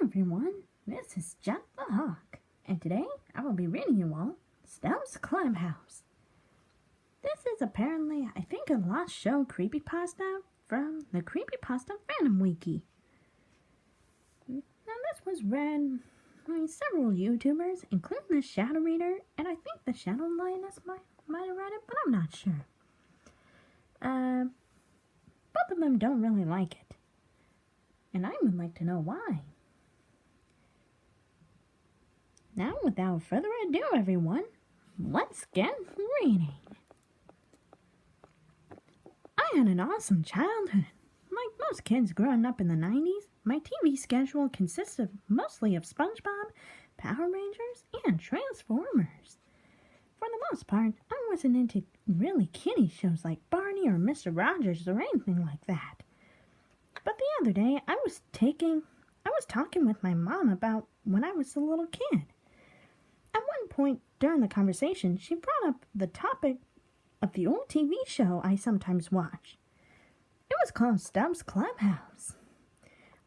everyone, this is Jack the Hawk, and today I will be reading you all Stubb's Clubhouse. This is apparently, I think, a lost show creepypasta from the Creepypasta fandom wiki. Now this was read by several YouTubers, including the Shadow Reader, and I think the Shadow Lioness might have read it, but I'm not sure. Both of them don't really like it, and I would like to know why. Now, without further ado, everyone, let's get reading. I had an awesome childhood. Like most kids growing up in the 90s, my TV schedule consisted mostly of SpongeBob, Power Rangers, and Transformers. For the most part, I wasn't into really kiddie shows like Barney or Mr. Rogers or anything like that. But the other day, I was talking with my mom about when I was a little kid. At one point during the conversation, she brought up the topic of the old TV show I sometimes watch. It was called Stubb's Clubhouse.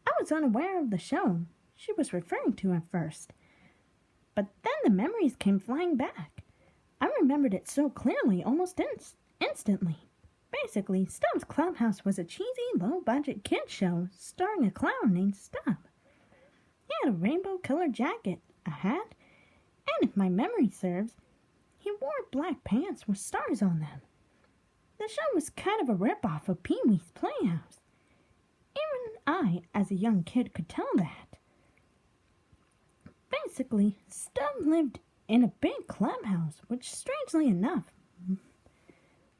I was unaware of the show she was referring to at first, but then the memories came flying back. I remembered it so clearly almost instantly. Basically, Stubb's Clubhouse was a cheesy, low-budget kid show starring a clown named Stubb. He had a rainbow-colored jacket, a hat, and if my memory serves, he wore black pants with stars on them. The show was kind of a rip-off of Pee-wee's Playhouse. Even I, as a young kid, could tell that. Basically, Stubb lived in a big clubhouse, which, strangely enough,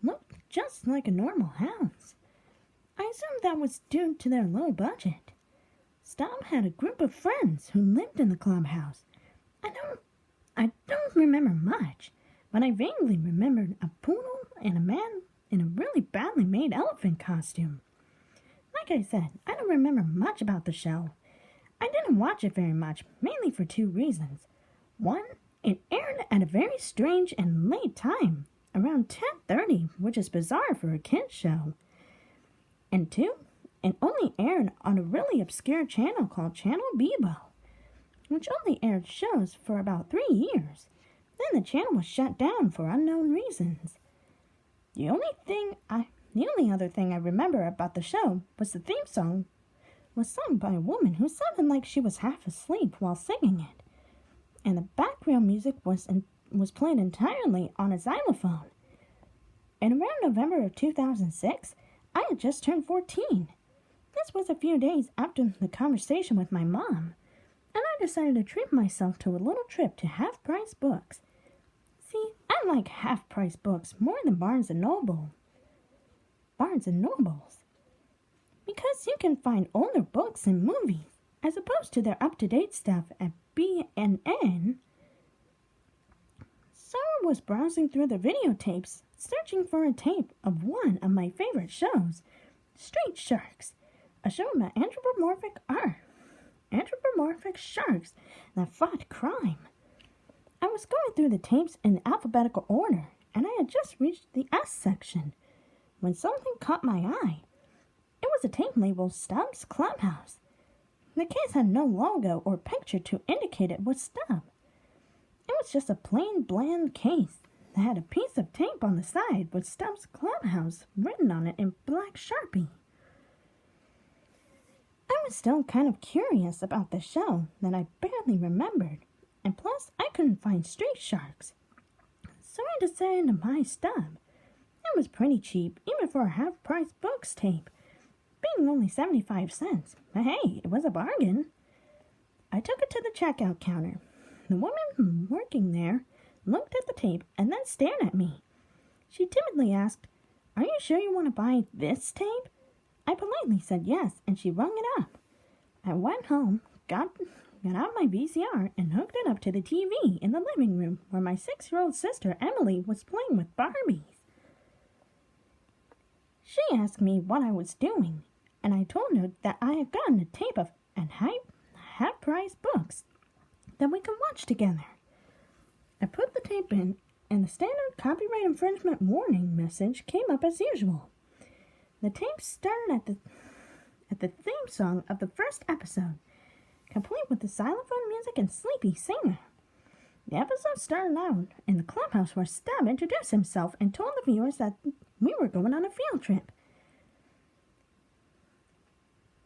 looked just like a normal house. I assumed that was due to their low budget. Stubb had a group of friends who lived in the clubhouse. I don't remember much, but I vaguely remembered a poodle and a man in a really badly made elephant costume. Like I said, I don't remember much about the show. I didn't watch it very much, mainly for two reasons. One, it aired at a very strange and late time, around 10:30, which is bizarre for a kid's show. And two, it only aired on a really obscure channel called Channel Bebo, which only aired shows for about 3 years. Then the channel was shut down for unknown reasons. The only other thing I remember about the show was the theme song was sung by a woman who sounded like she was half asleep while singing it, and the background music was played entirely on a xylophone. And around November of 2006, I had just turned 14. This was a few days after the conversation with my mom, and I decided to treat myself to a little trip to half-price books. See, I like half-price books more than Barnes & Nobles, because you can find older books and movies, as opposed to their up-to-date stuff at B&N. So I was browsing through the videotapes, searching for a tape of one of my favorite shows, Street Sharks, a show about anthropomorphic sharks that fought crime. I was going through the tapes in alphabetical order, and I had just reached the S section when something caught my eye. It was a tape labeled Stubb's Clubhouse. The case had no logo or picture to indicate it was Stubb. It was just a plain, bland case that had a piece of tape on the side with Stubb's Clubhouse written on it in black Sharpie. I was still kind of curious about the show that I barely remembered, and plus I couldn't find Street Sharks. So I decided to buy Stubb. It was pretty cheap, even for a half-price books tape, being only 75 cents, but hey, it was a bargain. I took it to the checkout counter. The woman working there looked at the tape and then stared at me. She timidly asked, "Are you sure you want to buy this tape?" I politely said yes, and she rung it up. I went home, got out my VCR, and hooked it up to the TV in the living room where my 6-year-old sister Emily was playing with Barbies. She asked me what I was doing, and I told her that I had gotten a tape of half-price books that we could watch together. I put the tape in, and the standard copyright infringement warning message came up as usual. The tape started at the theme song of the first episode, complete with the xylophone music and sleepy singer. The episode started out in the clubhouse where Stubb introduced himself and told the viewers that we were going on a field trip.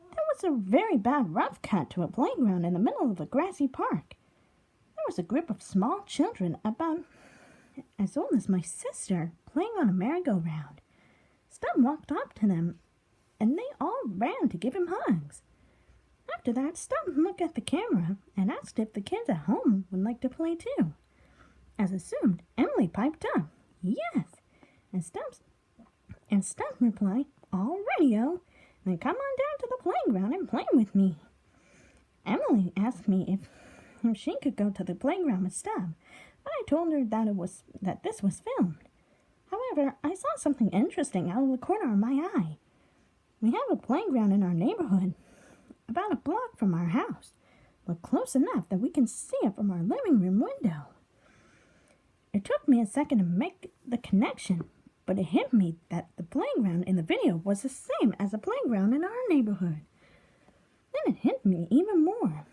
There was a very bad rough cut to a playground in the middle of a grassy park. There was a group of small children about as old as my sister playing on a merry-go-round. Stubb walked up to them and they all ran to give him hugs. After that, Stubb looked at the camera and asked if the kids at home would like to play too. As assumed, Emily piped up, yes, and Stubb replied, all righty-o, then come on down to the playground and play with me. Emily asked me if she could go to the playground with Stubb, but I told her that this was filmed. However, I saw something interesting out of the corner of my eye. We have a playground in our neighborhood, about a block from our house, but close enough that we can see it from our living room window. It took me a second to make the connection, but it hit me that the playground in the video was the same as the playground in our neighborhood. Then it hit me even more.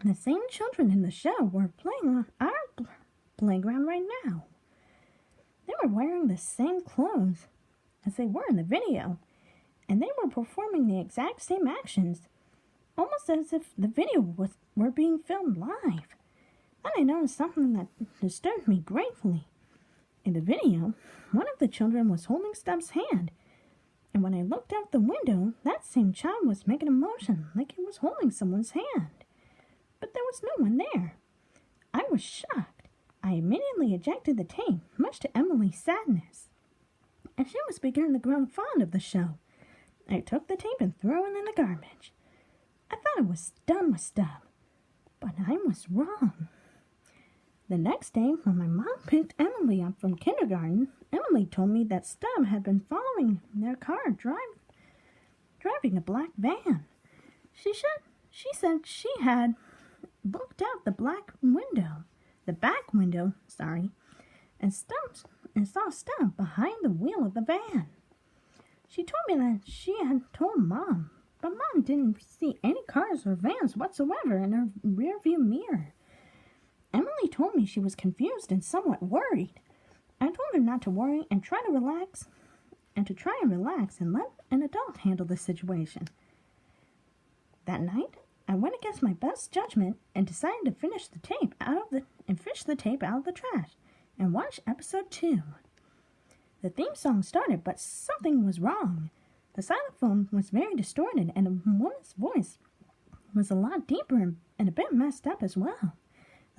The same children in the show were playing on our playground right now. They were wearing the same clothes as they were in the video, and they were performing the exact same actions, almost as if the video were being filmed live. Then I noticed something that disturbed me gratefully. In the video, one of the children was holding Stubb's hand, and when I looked out the window, that same child was making a motion like he was holding someone's hand. But there was no one there. I was shocked. I immediately ejected the tape, much to Emily's sadness. And she was beginning to grow fond of the show. I took the tape and threw it in the garbage. I thought I was done with Stubb, but I was wrong. The next day, when my mom picked Emily up from kindergarten, Emily told me that Stubb had been following their car driving a black van. She said she had looked out the back window, and saw Stubb behind the wheel of the van. She told me that she had told Mom, but Mom didn't see any cars or vans whatsoever in her rearview mirror. Emily told me she was confused and somewhat worried. I told her not to worry and try and relax and let an adult handle the situation. That night, I went against my best judgment and decided to fish the tape out of the trash and watch episode 2. The theme song started, but something was wrong. The xylophone was very distorted, and the woman's voice was a lot deeper and a bit messed up as well.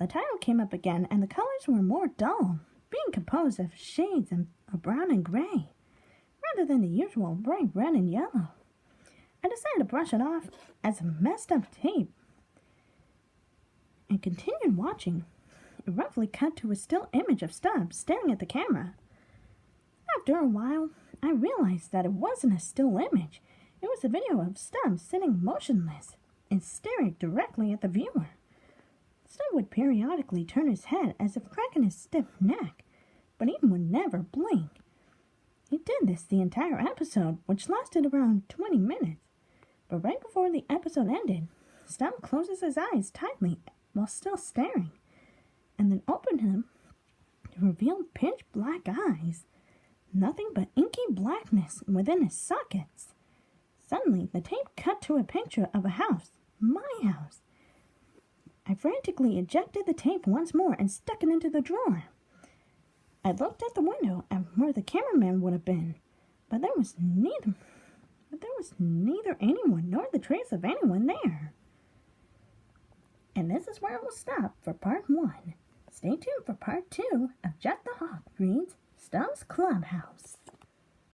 The title came up again, and the colors were more dull, being composed of shades of brown and gray, rather than the usual bright red and yellow. I decided to brush it off as a messed up tape and continued watching. It roughly cut to a still image of Stubb staring at the camera. After a while, I realized that it wasn't a still image. It was a video of Stubb sitting motionless and staring directly at the viewer. Stubb would periodically turn his head as if cracking his stiff neck, but he would never blink. He did this the entire episode, which lasted around 20 minutes. But right before the episode ended, Stubb closes his eyes tightly while still staring, and then opened them to reveal pitch black eyes. Nothing but inky blackness within his sockets. Suddenly, the tape cut to a picture of a house, my house. I frantically ejected the tape once more and stuck it into the drawer. I looked at the window at where the cameraman would have been, but there was neither anyone nor the trace of anyone there. And this is where it will stop for part 1. Stay tuned for part 2 of Jet the Hawk reads Stubb's Clubhouse.